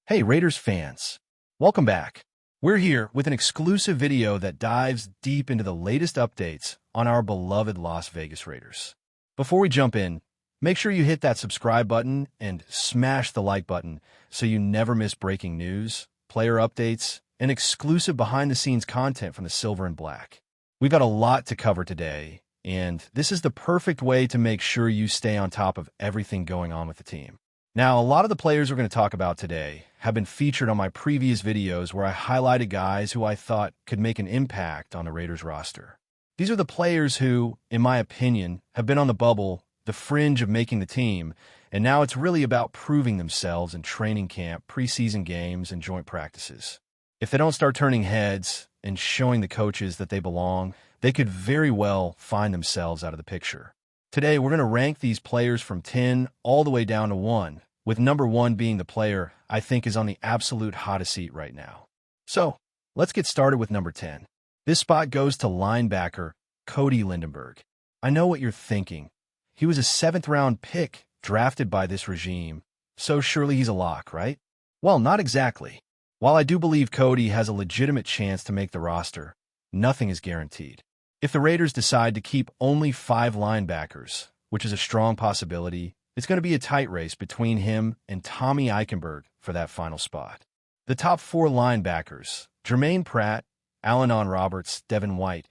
Hey Raiders fans, welcome back. We're here with an exclusive video that dives deep into the latest updates on our beloved Las Vegas Raiders. Before we jump in, make sure you hit that subscribe button and smash the like button so you never miss breaking news, player updates, and exclusive behind-the-scenes content from the Silver and Black. We've got a lot to cover today, and this is the perfect way to make sure you stay on top of everything going on with the team. Now, a lot of the players we're going to talk about today have been featured on my previous videos where I highlighted guys who I thought could make an impact on the Raiders roster. These are the players who, in my opinion, have been on the bubble, the fringe of making the team, and now it's really about proving themselves in training camp, preseason games, and joint practices. If they don't start turning heads and showing the coaches that they belong, they could very well find themselves out of the picture. Today, we're going to rank these players from 10 all the way down to 1, with number 1 being the player I think is on the absolute hottest seat right now. So, let's get started with number 10. This spot goes to linebacker Cody Lindenberg. I know what you're thinking. He was a 7th-round pick drafted by this regime, so surely he's a lock, right? Well, not exactly. While I do believe Cody has a legitimate chance to make the roster, nothing is guaranteed. If the Raiders decide to keep only 5 linebackers, which is a strong possibility, it's going to be a tight race between him and Tommy Eichenberg for that final spot. The top 4 linebackers, Jermaine Pratt, Alanon Roberts, Devin White,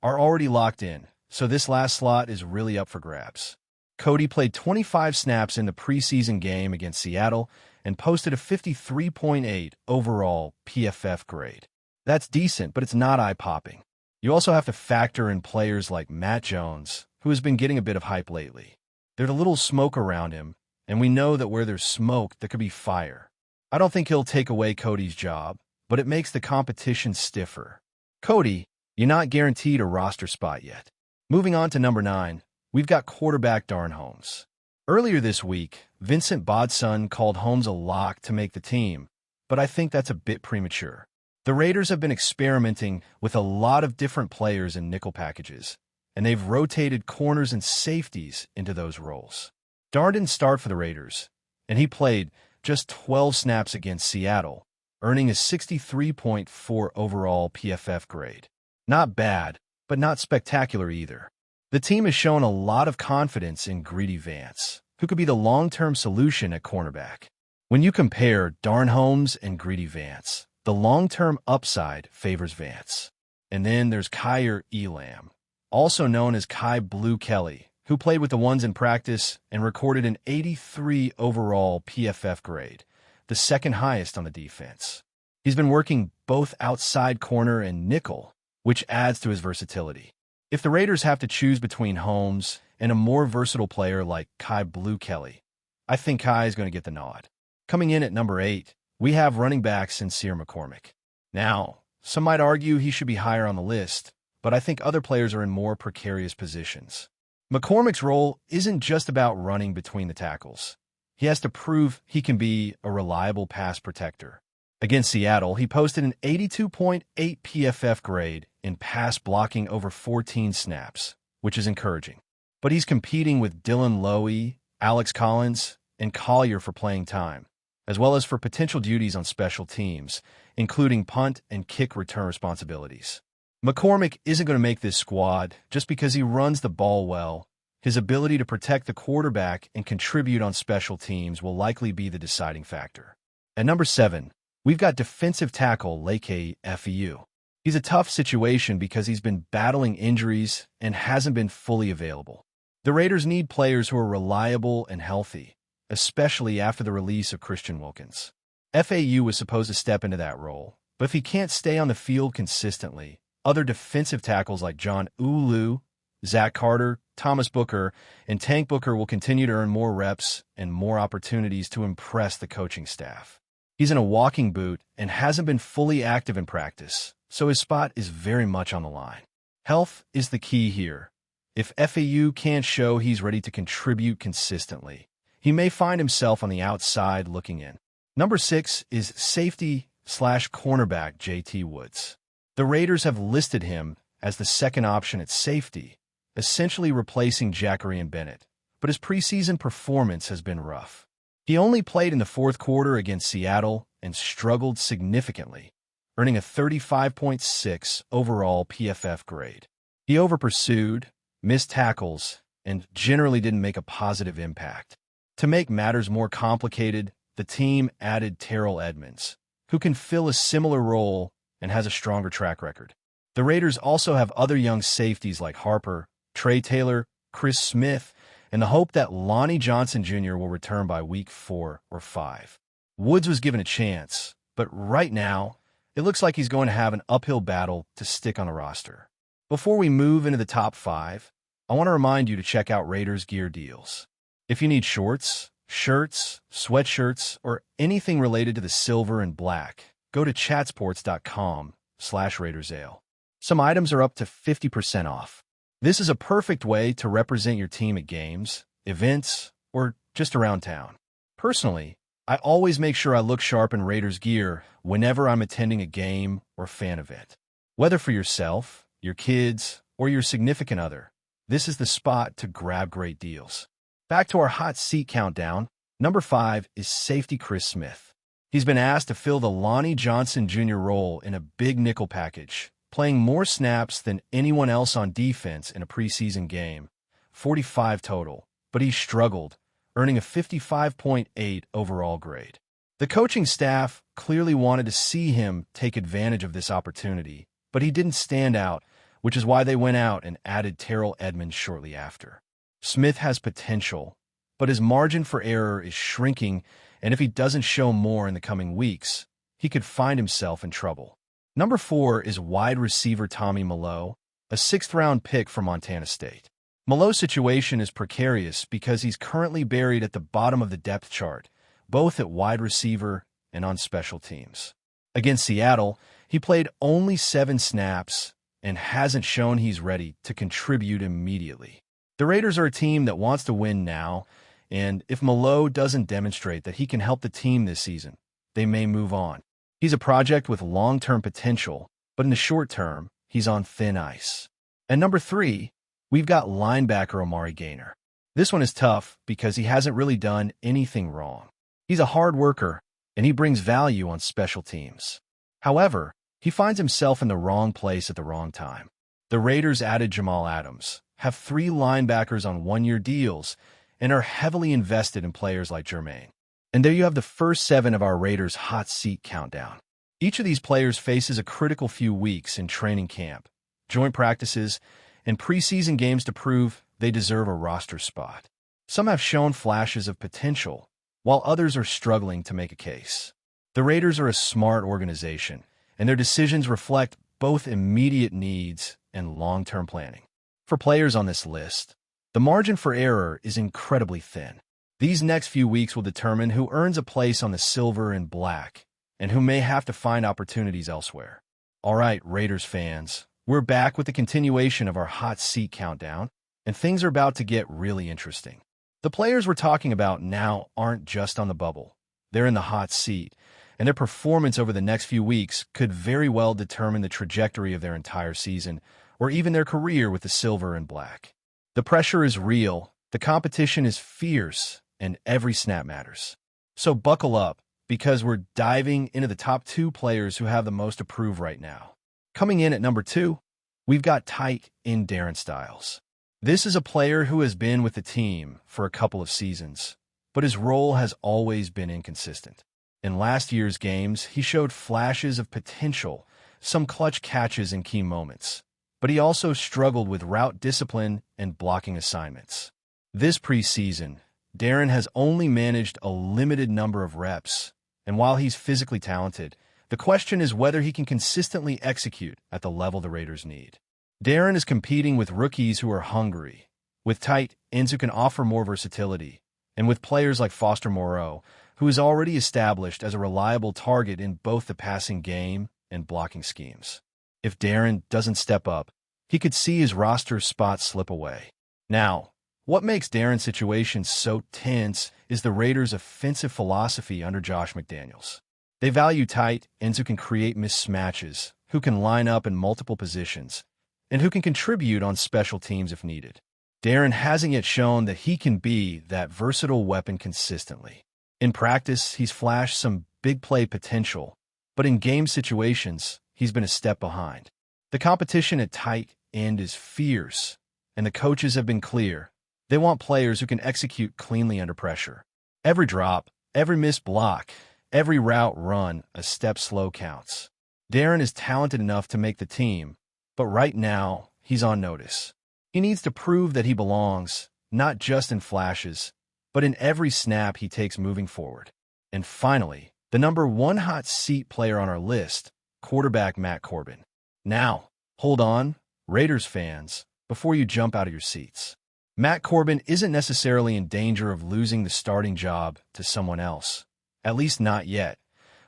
are already locked in, so this last slot is really up for grabs. Cody played 25 snaps in the preseason game against Seattle and posted a 53.8 overall PFF grade. That's decent, but it's not eye-popping. You also have to factor in players like Matt Jones, who has been getting a bit of hype lately. There's a little smoke around him, and we know that where there's smoke, there could be fire. I don't think he'll take away Cody's job, but it makes the competition stiffer. Cody, you're not guaranteed a roster spot yet. Moving on to number 9, we've got quarterback Darn Holmes. Earlier this week, Vincent Bodson called Holmes a lock to make the team, but I think that's a bit premature. The Raiders have been experimenting with a lot of different players in nickel packages, and they've rotated corners and safeties into those roles. Darn didn't start for the Raiders, and he played just 12 snaps against Seattle, earning a 63.4 overall PFF grade. Not bad, but not spectacular either. The team has shown a lot of confidence in Greedy Vance, who could be the long-term solution at cornerback. When you compare Darn Holmes and Greedy Vance, the long-term upside favors Vance. And then there's Kyer Elam, also known as Kai Blue Kelly, who played with the ones in practice and recorded an 83 overall PFF grade, the second highest on the defense. He's been working both outside corner and nickel, which adds to his versatility. If the Raiders have to choose between Holmes and a more versatile player like Kai Blue Kelly, I think Kai is going to get the nod. Coming in at number 8, we have running back Sincere McCormick. Now, some might argue he should be higher on the list, but I think other players are in more precarious positions. McCormick's role isn't just about running between the tackles. He has to prove he can be a reliable pass protector. Against Seattle, he posted an 82.8 PFF grade in pass blocking over 14 snaps, which is encouraging. But he's competing with Dylan Lowy, Alex Collins, and Collier for playing time, as well as for potential duties on special teams, including punt and kick return responsibilities. McCormick isn't going to make this squad just because he runs the ball well. His ability to protect the quarterback and contribute on special teams will likely be the deciding factor. At number 7, we've got defensive tackle Leke Feu. He's a tough situation because he's been battling injuries and hasn't been fully available. The Raiders need players who are reliable and healthy, especially after the release of Christian Wilkins. FAU was supposed to step into that role, but if he can't stay on the field consistently, other defensive tackles like John Ulu, Zach Carter, Thomas Booker, and Tank Booker will continue to earn more reps and more opportunities to impress the coaching staff. He's in a walking boot and hasn't been fully active in practice, so his spot is very much on the line. Health is the key here. If FAU can't show he's ready to contribute consistently, he may find himself on the outside looking in. Number 6 is safety/cornerback JT Woods. The Raiders have listed him as the second option at safety, essentially replacing Jakorian Bennett, but his preseason performance has been rough. He only played in the fourth quarter against Seattle and struggled significantly, earning a 35.6 overall PFF grade. He overpursued, missed tackles, and generally didn't make a positive impact. To make matters more complicated, the team added Terrell Edmunds, who can fill a similar role and has a stronger track record. The Raiders also have other young safeties like Harper, Trey Taylor, Chris Smith, and the hope that Lonnie Johnson Jr. will return by week 4 or 5. Woods was given a chance, but right now, it looks like he's going to have an uphill battle to stick on a roster. Before we move into the top 5, I want to remind you to check out Raiders gear deals. If you need shorts, shirts, sweatshirts, or anything related to the silver and black, go to chatsports.com/RaidersAle. Some items are up to 50% off. This is a perfect way to represent your team at games, events, or just around town. Personally, I always make sure I look sharp in Raiders gear whenever I'm attending a game or fan event. Whether for yourself, your kids, or your significant other, this is the spot to grab great deals. Back to our hot seat countdown, number 5 is safety Chris Smith. He's been asked to fill the Lonnie Johnson Jr. role in a big nickel package, playing more snaps than anyone else on defense in a preseason game, 45 total, but he struggled, earning a 55.8 overall grade. The coaching staff clearly wanted to see him take advantage of this opportunity, but he didn't stand out, which is why they went out and added Terrell Edmunds shortly after. Smith has potential, but his margin for error is shrinking, and if he doesn't show more in the coming weeks, he could find himself in trouble. Number 4 is wide receiver Tommy Milloe, a 6th-round pick from Montana State. Milloe's situation is precarious because he's currently buried at the bottom of the depth chart, both at wide receiver and on special teams. Against Seattle, he played only 7 snaps and hasn't shown he's ready to contribute immediately. The Raiders are a team that wants to win now, and if Milloe doesn't demonstrate that he can help the team this season, they may move on. He's a project with long-term potential, but in the short term, he's on thin ice. And number 3, we've got linebacker Amari Gaynor. This one is tough because he hasn't really done anything wrong. He's a hard worker, and he brings value on special teams. However, he finds himself in the wrong place at the wrong time. The Raiders added Jamal Adams, have 3 linebackers on 1-year deals, and are heavily invested in players like Jermaine. And there you have the first 7 of our Raiders hot seat countdown. Each of these players faces a critical few weeks in training camp, joint practices, and preseason games to prove they deserve a roster spot. Some have shown flashes of potential, while others are struggling to make a case. The Raiders are a smart organization, and their decisions reflect both immediate needs and long-term planning. For players on this list, the margin for error is incredibly thin. These next few weeks will determine who earns a place on the silver and black, and who may have to find opportunities elsewhere. All right, Raiders fans, we're back with the continuation of our hot seat countdown, and things are about to get really interesting. The players we're talking about now aren't just on the bubble. They're in the hot seat, and their performance over the next few weeks could very well determine the trajectory of their entire season, or even their career with the silver and black. The pressure is real, the competition is fierce, and every snap matters. So buckle up, because we're diving into the top 2 players who have the most to prove right now. Coming in at number 2, we've got tight end Darren Styles. This is a player who has been with the team for a couple of seasons, but his role has always been inconsistent. In last year's games, he showed flashes of potential, some clutch catches in key moments, but he also struggled with route discipline and blocking assignments. This preseason, Darren has only managed a limited number of reps, and while he's physically talented, the question is whether he can consistently execute at the level the Raiders need. Darren is competing with rookies who are hungry, with tight ends who can offer more versatility, and with players like Foster Moreau, who is already established as a reliable target in both the passing game and blocking schemes. If Darren doesn't step up, he could see his roster spot slip away. Now, what makes Darren's situation so tense is the Raiders' offensive philosophy under Josh McDaniels. They value tight ends who can create mismatches, who can line up in multiple positions, and who can contribute on special teams if needed. Darren hasn't yet shown that he can be that versatile weapon consistently. In practice, he's flashed some big play potential, but in game situations, he's been a step behind. The competition at tight end is fierce, and the coaches have been clear. They want players who can execute cleanly under pressure. Every drop, every missed block, every route run a step slow counts. Darren is talented enough to make the team, but right now, he's on notice. He needs to prove that he belongs, not just in flashes, but in every snap he takes moving forward. And finally, the number one hot seat player on our list, quarterback Matt Corbin. Now, hold on, Raiders fans, before you jump out of your seats. Matt Corbin isn't necessarily in danger of losing the starting job to someone else, at least not yet,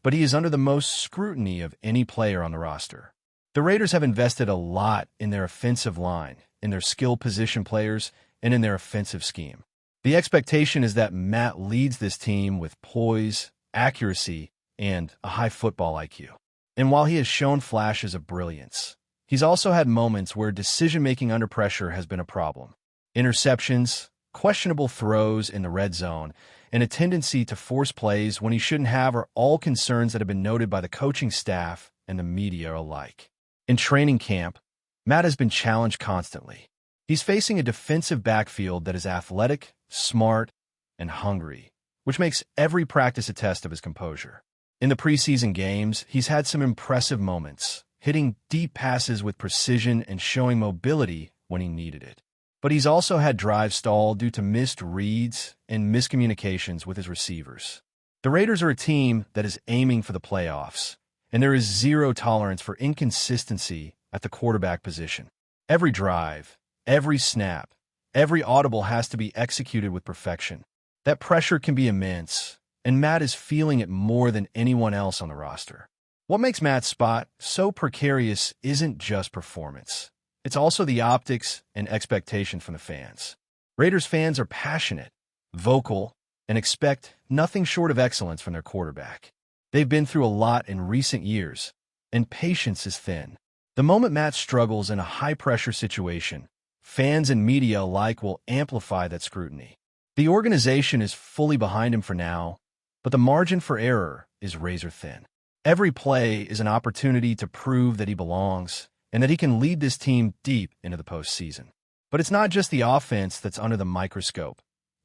but he is under the most scrutiny of any player on the roster. The Raiders have invested a lot in their offensive line, in their skill position players, and in their offensive scheme. The expectation is that Matt leads this team with poise, accuracy, and a high football IQ. And while he has shown flashes of brilliance, he's also had moments where decision-making under pressure has been a problem. Interceptions, questionable throws in the red zone, and a tendency to force plays when he shouldn't have are all concerns that have been noted by the coaching staff and the media alike. In training camp, Matt has been challenged constantly. He's facing a defensive backfield that is athletic, smart, and hungry, which makes every practice a test of his composure. In the preseason games, he's had some impressive moments, hitting deep passes with precision and showing mobility when he needed it. But he's also had drives stall due to missed reads and miscommunications with his receivers. The Raiders are a team that is aiming for the playoffs, and there is zero tolerance for inconsistency at the quarterback position. Every drive, every snap, every audible has to be executed with perfection. That pressure can be immense, and Matt is feeling it more than anyone else on the roster. What makes Matt's spot so precarious isn't just performance. It's also the optics and expectation from the fans. Raiders fans are passionate, vocal, and expect nothing short of excellence from their quarterback. They've been through a lot in recent years, and patience is thin. The moment Matt struggles in a high-pressure situation, fans and media alike will amplify that scrutiny. The organization is fully behind him for now, but the margin for error is razor-thin. Every play is an opportunity to prove that he belongs and that he can lead this team deep into the postseason. But it's not just the offense that's under the microscope.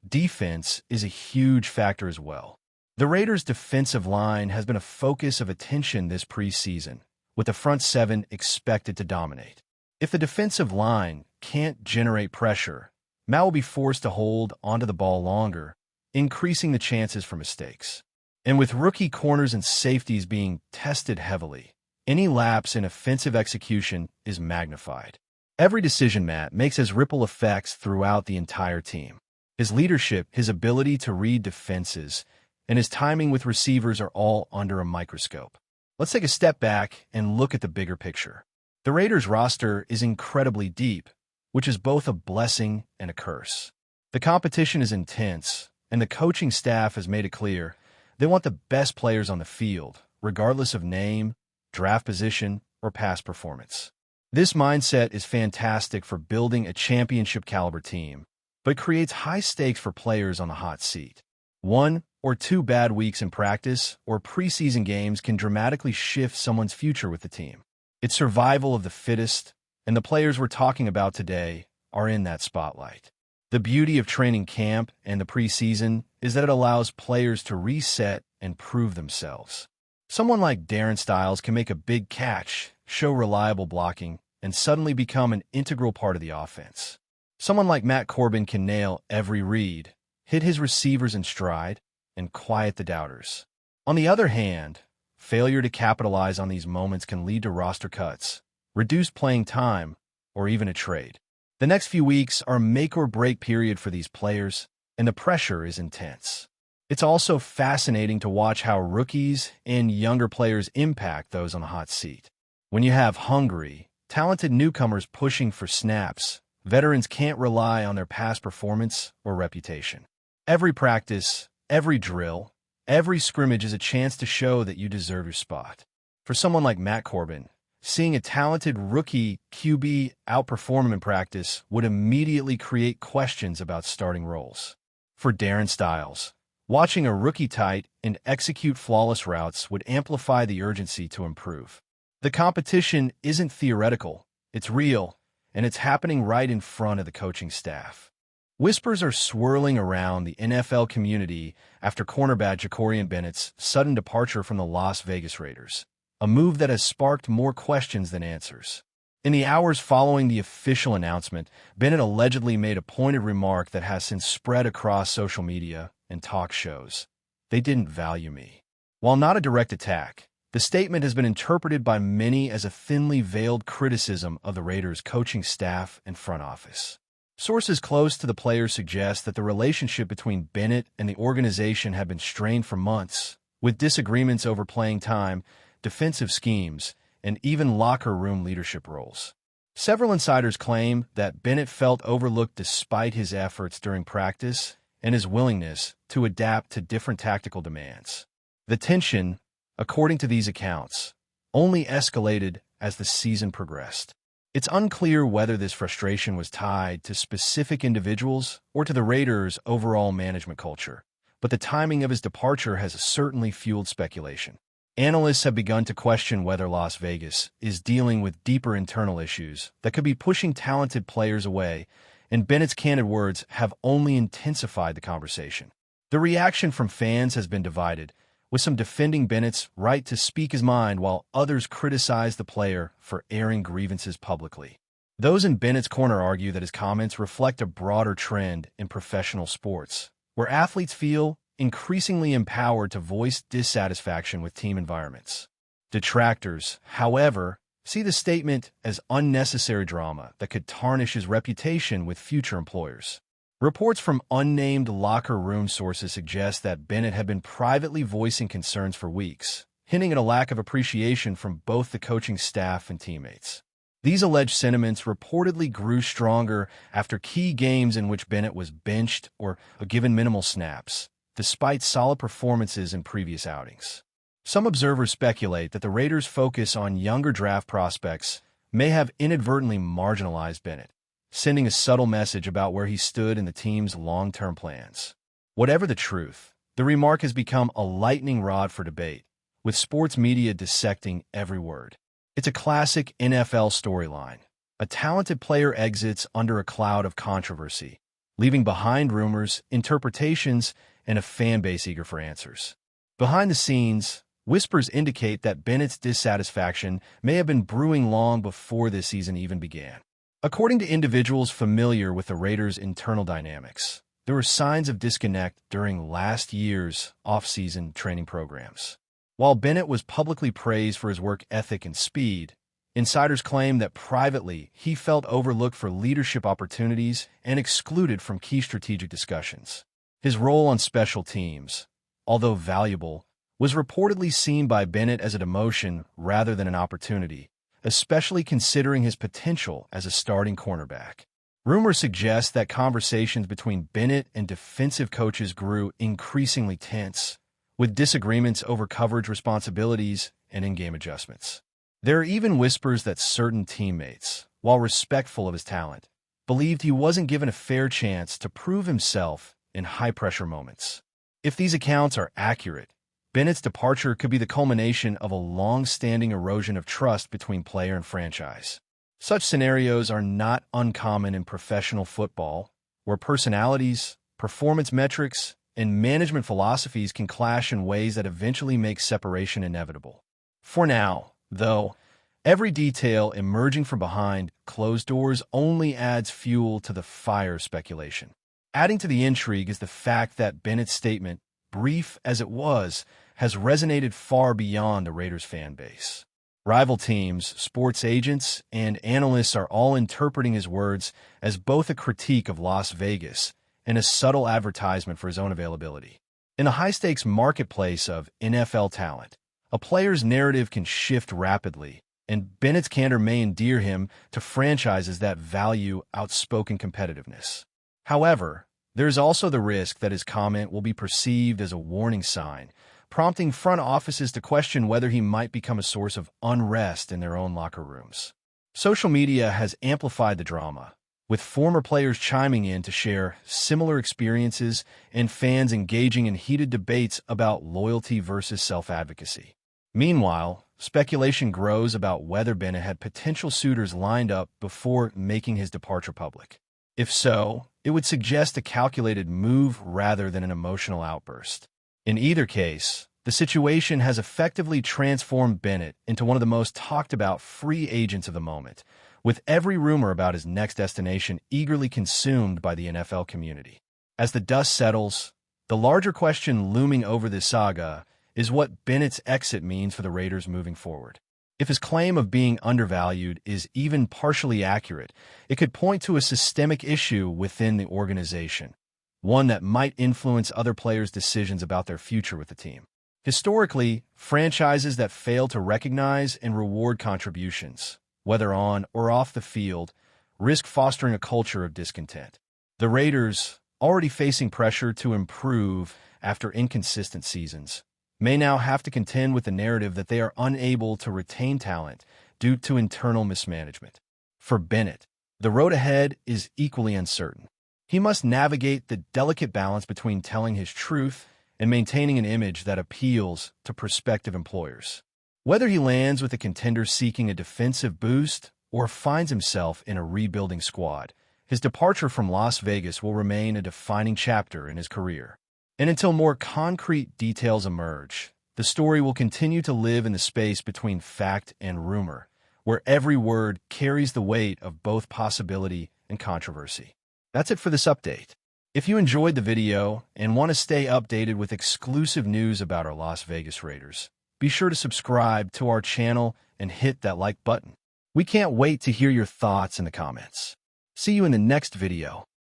Defense is a huge factor as well. The Raiders' defensive line has been a focus of attention this preseason, with the front seven expected to dominate. If the defensive line can't generate pressure, Matt will be forced to hold onto the ball longer, increasing the chances for mistakes. And with rookie corners and safeties being tested heavily, any lapse in offensive execution is magnified. Every decision Matt makes has ripple effects throughout the entire team. His leadership, his ability to read defenses, and his timing with receivers are all under a microscope. Let's take a step back and look at the bigger picture. The Raiders' roster is incredibly deep, which is both a blessing and a curse. The competition is intense, and the coaching staff has made it clear they want the best players on the field, regardless of name, draft position, or past performance. This mindset is fantastic for building a championship-caliber team, but creates high stakes for players on the hot seat. 1 or 2 bad weeks in practice or preseason games can dramatically shift someone's future with the team. It's survival of the fittest, and the players we're talking about today are in that spotlight. The beauty of training camp and the preseason is that it allows players to reset and prove themselves. Someone like Darren Styles can make a big catch, show reliable blocking, and suddenly become an integral part of the offense. Someone like Matt Corbin can nail every read, hit his receivers in stride, and quiet the doubters. On the other hand, failure to capitalize on these moments can lead to roster cuts, reduced playing time, or even a trade. The next few weeks are a make-or-break period for these players, and the pressure is intense. It's also fascinating to watch how rookies and younger players impact those on the hot seat. When you have hungry, talented newcomers pushing for snaps, veterans can't rely on their past performance or reputation. Every practice, every drill, every scrimmage is a chance to show that you deserve your spot. For someone like Matt Corbin, seeing a talented rookie QB outperform him in practice would immediately create questions about starting roles. For Darren Styles, Watching a rookie tight end execute flawless routes would amplify the urgency to improve. The competition isn't theoretical, it's real, and it's happening right in front of the coaching staff. Whispers are swirling around the NFL community after cornerback Jakorian Bennett's sudden departure from the Las Vegas Raiders, a move that has sparked more questions than answers. In the hours following the official announcement, Bennett allegedly made a pointed remark that has since spread across social media and talk shows. "They didn't value me." While not a direct attack, the statement has been interpreted by many as a thinly veiled criticism of the Raiders' coaching staff and front office. Sources close to the players suggest that the relationship between Bennett and the organization had been strained for months, with disagreements over playing time, defensive schemes, and even locker room leadership roles. Several insiders claim that Bennett felt overlooked despite his efforts during practice and his willingness to adapt to different tactical demands. The tension, according to these accounts, only escalated as the season progressed. It's unclear whether this frustration was tied to specific individuals or to the Raiders' overall management culture, but the timing of his departure has certainly fueled speculation. Analysts have begun to question whether Las Vegas is dealing with deeper internal issues that could be pushing talented players away, and Bennett's candid words have only intensified the conversation. The reaction from fans has been divided, with some defending Bennett's right to speak his mind while others criticize the player for airing grievances publicly. Those in Bennett's corner argue that his comments reflect a broader trend in professional sports, where athletes feel increasingly empowered to voice dissatisfaction with team environments. Detractors, however, see the statement as unnecessary drama that could tarnish his reputation with future employers. Reports from unnamed locker room sources suggest that Bennett had been privately voicing concerns for weeks, hinting at a lack of appreciation from both the coaching staff and teammates. These alleged sentiments reportedly grew stronger after key games in which Bennett was benched or given minimal snaps, despite solid performances in previous outings. Some observers speculate that the Raiders' focus on younger draft prospects may have inadvertently marginalized Bennett, sending a subtle message about where he stood in the team's long-term plans. Whatever the truth, the remark has become a lightning rod for debate, with sports media dissecting every word. It's a classic NFL storyline. A talented player exits under a cloud of controversy, leaving behind rumors, interpretations, and a fan base eager for answers. Behind the scenes, whispers indicate that Bennett's dissatisfaction may have been brewing long before this season even began. According to individuals familiar with the Raiders' internal dynamics, there were signs of disconnect during last year's off-season training programs. While Bennett was publicly praised for his work ethic and speed, insiders claim that privately he felt overlooked for leadership opportunities and excluded from key strategic discussions. His role on special teams, although valuable, was reportedly seen by Bennett as a demotion rather than an opportunity, especially considering his potential as a starting cornerback. Rumors suggest that conversations between Bennett and defensive coaches grew increasingly tense, with disagreements over coverage responsibilities and in-game adjustments. There are even whispers that certain teammates, while respectful of his talent, believed he wasn't given a fair chance to prove himself in high-pressure moments. If these accounts are accurate, Bennett's departure could be the culmination of a long-standing erosion of trust between player and franchise. Such scenarios are not uncommon in professional football, where personalities, performance metrics, and management philosophies can clash in ways that eventually make separation inevitable. For now, though, every detail emerging from behind closed doors only adds fuel to the fire of speculation. Adding to the intrigue is the fact that Bennett's statement, brief as it was, has resonated far beyond the Raiders fan base. Rival teams, sports agents, and analysts are all interpreting his words as both a critique of Las Vegas and a subtle advertisement for his own availability. In a high-stakes marketplace of NFL talent, a player's narrative can shift rapidly, and Bennett's candor may endear him to franchises that value outspoken competitiveness. However, there is also the risk that his comment will be perceived as a warning sign, prompting front offices to question whether he might become a source of unrest in their own locker rooms. Social media has amplified the drama, with former players chiming in to share similar experiences and fans engaging in heated debates about loyalty versus self-advocacy. Meanwhile, speculation grows about whether Bennett had potential suitors lined up before making his departure public. If so, it would suggest a calculated move rather than an emotional outburst. In either case, the situation has effectively transformed Bennett into one of the most talked-about free agents of the moment, with every rumor about his next destination eagerly consumed by the NFL community. As the dust settles, the larger question looming over this saga is what Bennett's exit means for the Raiders moving forward. If his claim of being undervalued is even partially accurate, it could point to a systemic issue within the organization, one that might influence other players' decisions about their future with the team. Historically, franchises that fail to recognize and reward contributions, whether on or off the field, risk fostering a culture of discontent. The Raiders, already facing pressure to improve after inconsistent seasons, may now have to contend with the narrative that they are unable to retain talent due to internal mismanagement. For Bennett, the road ahead is equally uncertain. He must navigate the delicate balance between telling his truth and maintaining an image that appeals to prospective employers. Whether he lands with a contender seeking a defensive boost or finds himself in a rebuilding squad, his departure from Las Vegas will remain a defining chapter in his career. And until more concrete details emerge, the story will continue to live in the space between fact and rumor, where every word carries the weight of both possibility and controversy. That's it for this update. If you enjoyed the video and want to stay updated with exclusive news about our Las Vegas Raiders, be sure to subscribe to our channel and hit that like button. We can't wait to hear your thoughts in the comments. See you in the next video.